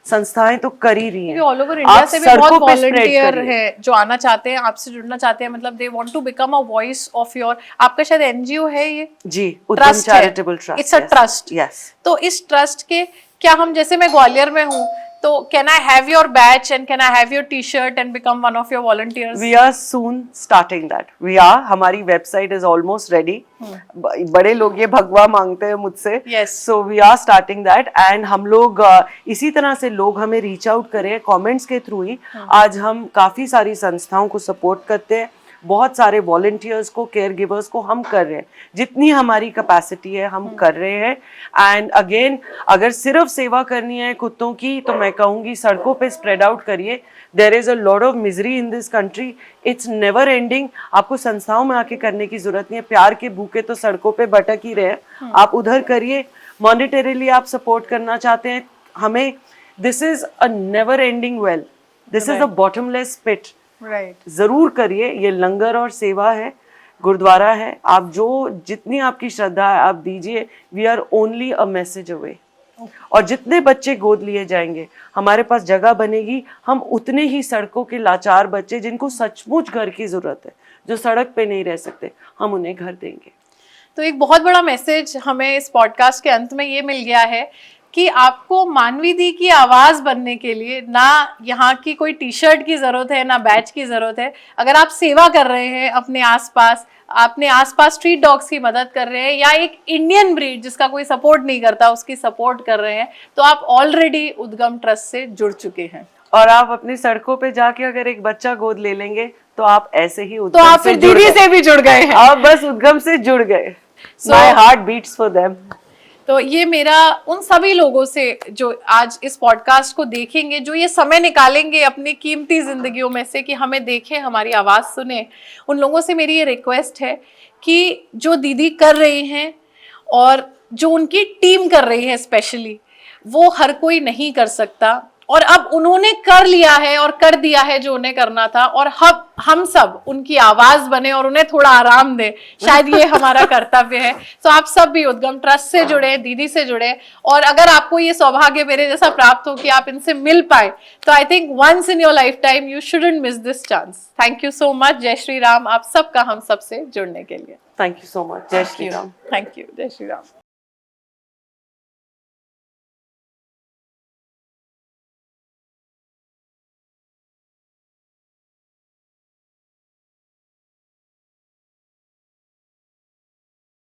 संस्थाएं तो कर ही रही हैं, ऑल ओवर इंडिया से भी बहुत सड़कों पे स्प्रेड वॉलंटियर करिए। है जो आना चाहते हैं, आपसे जुड़ना चाहते हैं, मतलब they want to become a voice of your. आपका शायद एनजीओ है ये? जी, Udyam charitable trust. It's a trust. Yes. तो इस ट्रस्ट के क्या हम, जैसे मैं ग्वालियर में हूँ, तो can I have your badge and can I have your T-shirt and become one of your volunteers? We are soon starting that. We are, हमारी वेबसाइट इज ऑलमोस्ट रेडी। बड़े लोग ये भगवा मांगते हैं मुझसे, so we are starting that. And हम लोग इसी तरह से लोग हमें रीच आउट करें कमेंट्स के थ्रू ही। आज हम काफी सारी संस्थाओं को सपोर्ट करते हैं, बहुत सारे वॉलंटियर्स को, केयर गिवर्स को हम कर रहे हैं, जितनी हमारी कैपेसिटी है हम कर रहे हैं। एंड अगेन, अगर सिर्फ सेवा करनी है कुत्तों की, तो मैं कहूँगी सड़कों पे स्प्रेड आउट करिए। There is a lot of misery in this country, it's never ending. आपको संस्थाओं में आके करने की जरूरत नहीं है, प्यार के भूखे तो सड़कों पे भटक ही रहे हैं, आप उधर करिए। मॉनिटरीली आप सपोर्ट करना चाहते हैं हमें, this is a never ending well, this is a bottomless pit. Right, जरूर करिए। ये लंगर और सेवा है, गुरुद्वारा है, आप जो जितनी आपकी श्रद्धा है आप दीजिए। We are only a message away. और जितने बच्चे गोद लिए जाएंगे, हमारे पास जगह बनेगी, हम उतने ही सड़कों के लाचार बच्चे जिनको सचमुच घर की जरूरत है, जो सड़क पे नहीं रह सकते, हम उन्हें घर देंगे। तो एक बहुत बड़ा मैसेज हमें इस पॉडकास्ट के अंत में ये मिल गया है कि आपको मानवी दी की आवाज बनने के लिए ना यहाँ की कोई टी शर्ट की जरूरत है, ना बैच की जरूरत है। अगर आप सेवा कर रहे हैं अपने आसपास स्ट्रीट डॉग्स की मदद कर रहे हैं, या एक इंडियन ब्रीड जिसका कोई सपोर्ट नहीं करता उसकी सपोर्ट कर रहे हैं, तो आप ऑलरेडी उद्गम ट्रस्ट से जुड़ चुके हैं। और आप अपनी सड़कों पे जाके अगर एक बच्चा गोद ले लेंगे, तो आप ऐसे ही तो आप फिर दीदी से भी जुड़ गए हैं, आप बस उद्गम से जुड़ गए। My heart beats for them. तो ये मेरा उन सभी लोगों से जो आज इस पॉडकास्ट को देखेंगे, जो ये समय निकालेंगे अपनी कीमती जिंदगियों में से कि हमें देखें, हमारी आवाज़ सुने, उन लोगों से मेरी ये रिक्वेस्ट है कि जो दीदी कर रही हैं और जो उनकी टीम कर रही है स्पेशली, वो हर कोई नहीं कर सकता। और अब उन्होंने कर लिया है और कर दिया है जो उन्हें करना था, और हम सब उनकी आवाज बने और उन्हें थोड़ा आराम दें, शायद ये हमारा कर्तव्य है। तो आप सब भी उद्गम ट्रस्ट से जुड़े, दीदी से जुड़े, और अगर आपको ये सौभाग्य मेरे जैसा प्राप्त हो कि आप इनसे मिल पाए, तो I think once in your life time you shouldn't miss this chance. Thank you so much. जय श्री राम आप सबका हम सबसे जुड़ने के लिए। Thank you so much. जय श्री राम। Thank you. जय श्री राम।